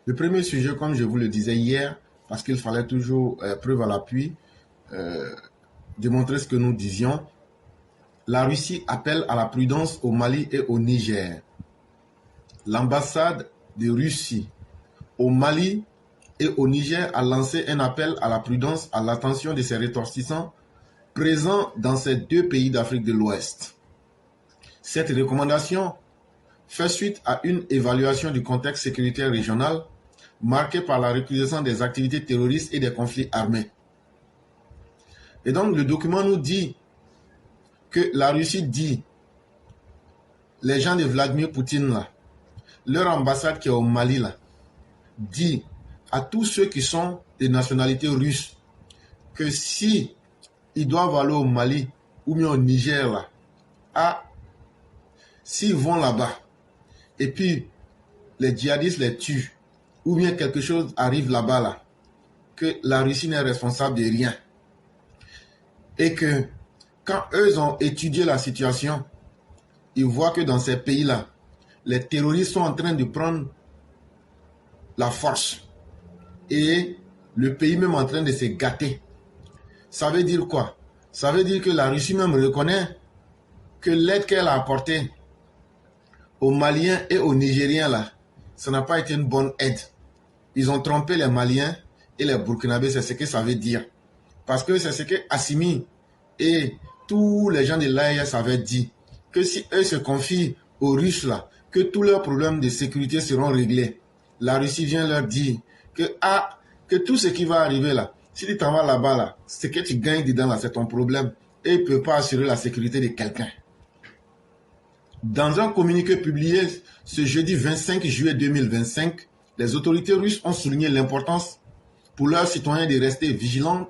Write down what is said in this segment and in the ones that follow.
Le premier sujet, comme je vous le disais hier, parce qu'il fallait toujours preuve à l'appui, démontrer ce que nous disions, la Russie appelle à la prudence au Mali et au Niger. L'ambassade de Russie au Mali et au Niger a lancé un appel à la prudence à l'attention de ses ressortissants présents dans ces deux pays d'Afrique de l'Ouest. Cette recommandation fait suite à une évaluation du contexte sécuritaire régional marqué par la recrudescence des activités terroristes et des conflits armés. Et donc le document nous dit que la Russie dit, les gens de Vladimir Poutine là, leur ambassade qui est au Mali là, dit à tous ceux qui sont de nationalité russe que si ils doivent aller au Mali ou bien au Niger là, s'ils vont là-bas et puis les djihadistes les tuent ou bien quelque chose arrive là-bas là, que la Russie n'est responsable de rien et que quand eux ont étudié la situation, ils voient que dans ces pays-là, les terroristes sont en train de prendre la force et le pays même en train de se gâter. Ça veut dire quoi? Ça veut dire que la Russie même reconnaît que l'aide qu'elle a apportée aux Maliens et aux Nigériens là, ça n'a pas été une bonne aide. Ils ont trompé les Maliens et les Burkinabés, c'est ce que ça veut dire. Parce que c'est ce que Assimi et tous les gens de l'AES avaient dit, que si eux se confient aux Russes là, que tous leurs problèmes de sécurité seront réglés. La Russie vient leur dire que tout ce qui va arriver là, si tu t'en vas là-bas là, ce que tu gagnes dedans là, c'est ton problème. Et ils ne peuvent pas assurer la sécurité de quelqu'un. Dans un communiqué publié ce jeudi 25 juillet 2025, les autorités russes ont souligné l'importance pour leurs citoyens de rester vigilants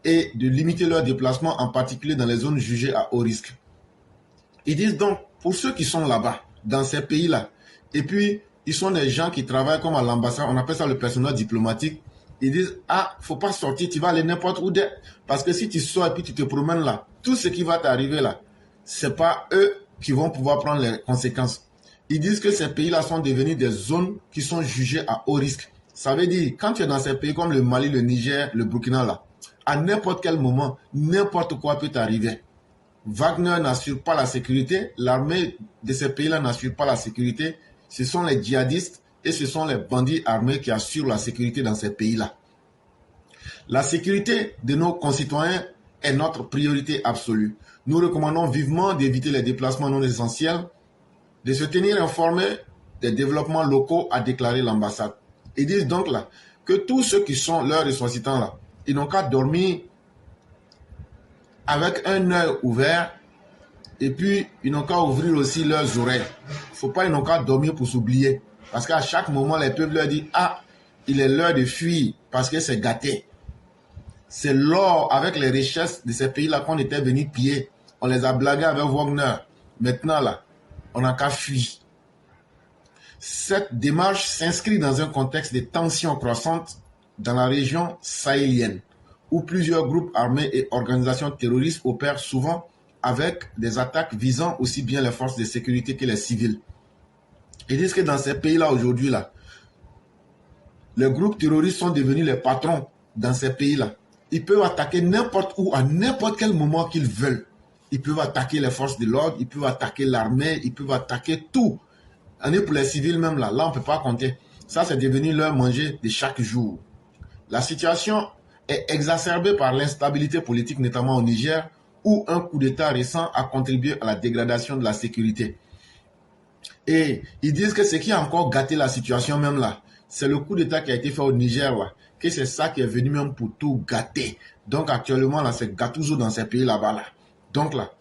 et de limiter leurs déplacements, en particulier dans les zones jugées à haut risque. Ils disent donc, pour ceux qui sont là-bas, dans ces pays-là, et puis ils sont des gens qui travaillent comme à l'ambassade, on appelle ça le personnel diplomatique, ils disent, faut pas sortir, tu vas aller n'importe où, parce que si tu sors et puis tu te promènes là, tout ce qui va t'arriver là, c'est pas eux qui vont pouvoir prendre les conséquences. Ils disent que ces pays-là sont devenus des zones qui sont jugées à haut risque. Ça veut dire, quand tu es dans ces pays comme le Mali, le Niger, le Burkina là, à n'importe quel moment, n'importe quoi peut t'arriver. Wagner n'assure pas la sécurité, l'armée de ces pays-là n'assure pas la sécurité. Ce sont les djihadistes et ce sont les bandits armés qui assurent la sécurité dans ces pays-là. La sécurité de nos concitoyens est notre priorité absolue. Nous recommandons vivement d'éviter les déplacements non essentiels, de se tenir informés des développements locaux, a déclaré l'ambassade. Ils disent donc là que tous ceux qui sont leurs ressortissants là, ils n'ont qu'à dormir avec un œil ouvert et puis ils n'ont qu'à ouvrir aussi leurs oreilles. Ils n'ont qu'à dormir pour s'oublier. Parce qu'à chaque moment, les peuples leur disent, il est l'heure de fuir parce que c'est gâté. C'est l'or avec les richesses de ces pays-là qu'on était venu piller. On les a blagués avec Wagner. Maintenant là, on n'a qu'à fuir. Cette démarche s'inscrit dans un contexte de tensions croissantes dans la région sahélienne, où plusieurs groupes armés et organisations terroristes opèrent souvent avec des attaques visant aussi bien les forces de sécurité que les civils. Ils disent que dans ces pays-là aujourd'hui, là, les groupes terroristes sont devenus les patrons dans ces pays-là. Ils peuvent attaquer n'importe où, à n'importe quel moment qu'ils veulent. Ils peuvent attaquer les forces de l'ordre, ils peuvent attaquer l'armée, ils peuvent attaquer tout. Pour les civils même, là on ne peut pas compter. Ça, c'est devenu leur manger de chaque jour. La situation est exacerbée par l'instabilité politique, notamment au Niger, où un coup d'État récent a contribué à la dégradation de la sécurité. Et ils disent que ce qui a encore gâté la situation même là, c'est le coup d'État qui a été fait au Niger là, que c'est ça qui est venu même pour tout gâter. Donc actuellement là, c'est Gatouzo dans ces pays là-bas là. Donc là,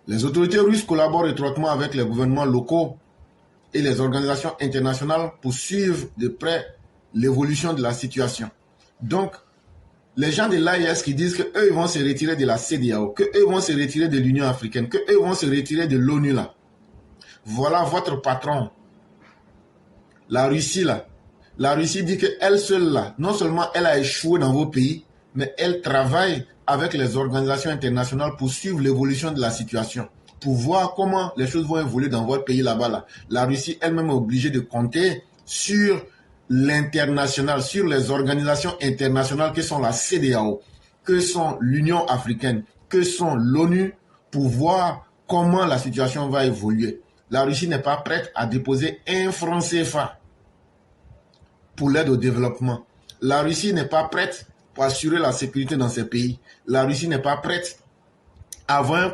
les autorités russes collaborent étroitement avec les gouvernements locaux et les organisations internationales pour suivre de près l'évolution de la situation. Donc, les gens de l'AES qui disent qu'eux vont se retirer de la CEDEAO, qu'eux vont se retirer de l'Union africaine, qu'eux vont se retirer de l'ONU là. Voilà votre patron. La Russie là. La Russie dit qu'elle seule là, non seulement elle a échoué dans vos pays, mais elle travaille avec les organisations internationales pour suivre l'évolution de la situation. pour voir comment les choses vont évoluer dans votre pays là-bas. La Russie elle-même est obligée de compter sur l'international, sur les organisations internationales que sont la CEDEAO, que sont l'Union africaine, que sont l'ONU, pour voir comment la situation va évoluer. La Russie n'est pas prête à déposer un franc CFA pour l'aide au développement. La Russie n'est pas prête pour assurer la sécurité dans ces pays. La Russie n'est pas prête à avoir un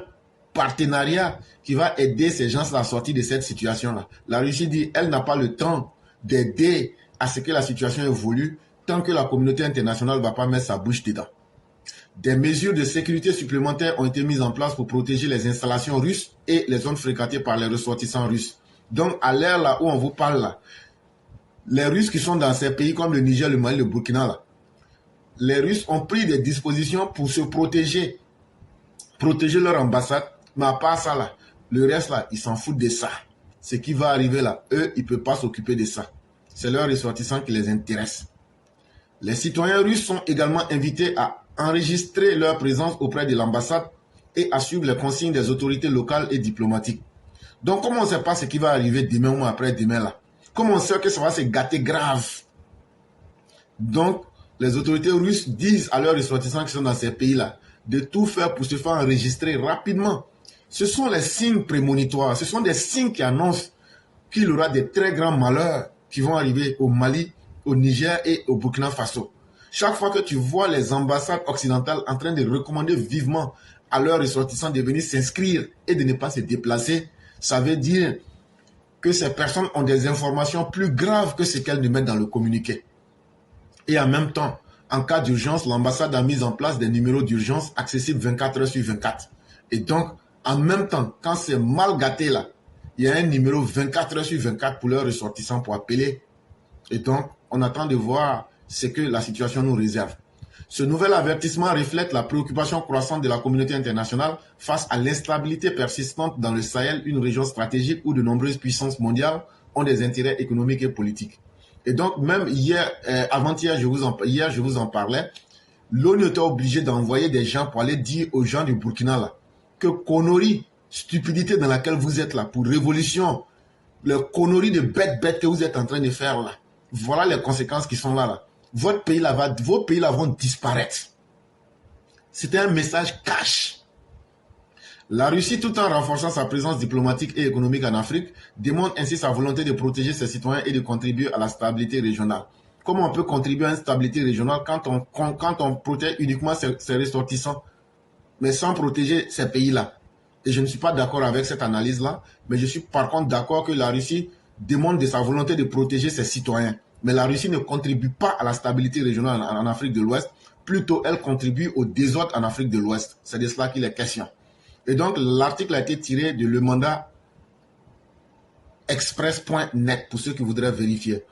partenariat qui va aider ces gens à la sortie de cette situation-là. La Russie dit elle n'a pas le temps d'aider à ce que la situation évolue tant que la communauté internationale ne va pas mettre sa bouche dedans. Des mesures de sécurité supplémentaires ont été mises en place pour protéger les installations russes et les zones fréquentées par les ressortissants russes. Donc, à l'heure là où on vous parle là, les Russes qui sont dans ces pays comme le Niger, le Mali, le Burkina là, les Russes ont pris des dispositions pour se protéger leur ambassade, mais à part ça là, le reste là, ils s'en foutent de ça. Ce qui va arriver là, eux, ils ne peuvent pas s'occuper de ça. C'est leurs ressortissants qui les intéressent. Les citoyens russes sont également invités à enregistrer leur présence auprès de l'ambassade et à suivre les consignes des autorités locales et diplomatiques. Donc, comment on ne sait pas ce qui va arriver demain ou après-demain là? Comment on sait que ça va se gâter grave? Donc, les autorités russes disent à leurs ressortissants qui sont dans ces pays-là de tout faire pour se faire enregistrer rapidement. Ce sont les signes prémonitoires, ce sont des signes qui annoncent qu'il y aura des très grands malheurs qui vont arriver au Mali, au Niger et au Burkina Faso. Chaque fois que tu vois les ambassades occidentales en train de recommander vivement à leurs ressortissants de venir s'inscrire et de ne pas se déplacer, ça veut dire que ces personnes ont des informations plus graves que ce qu'elles nous mettent dans le communiqué. Et en même temps, en cas d'urgence, l'ambassade a mis en place des numéros d'urgence accessibles 24 heures sur 24. Et donc, en même temps, quand c'est mal gâté là, il y a un numéro 24 heures sur 24 pour leurs ressortissants pour appeler. Et donc, on attend de voir ce que la situation nous réserve. Ce nouvel avertissement reflète la préoccupation croissante de la communauté internationale face à l'instabilité persistante dans le Sahel, une région stratégique où de nombreuses puissances mondiales ont des intérêts économiques et politiques. Et donc, même hier, avant-hier, je vous en parlais, l'ONU était obligée d'envoyer des gens pour aller dire aux gens du Burkina là, que conneries, stupidité dans laquelle vous êtes là, pour révolution, le conneries de bête que vous êtes en train de faire là, voilà les conséquences qui sont là. Vos pays là vont disparaître. C'était un message cash. La Russie, tout en renforçant sa présence diplomatique et économique en Afrique, démontre ainsi sa volonté de protéger ses citoyens et de contribuer à la stabilité régionale. Comment on peut contribuer à une stabilité régionale quand on protège uniquement ses ressortissants, mais sans protéger ces pays-là? Et je ne suis pas d'accord avec cette analyse-là, mais je suis par contre d'accord que la Russie démontre de sa volonté de protéger ses citoyens. Mais la Russie ne contribue pas à la stabilité régionale en Afrique de l'Ouest, plutôt elle contribue au désordre en Afrique de l'Ouest. C'est de cela qu'il est question. Et donc l'article a été tiré de Le Mandat Express.net pour ceux qui voudraient vérifier.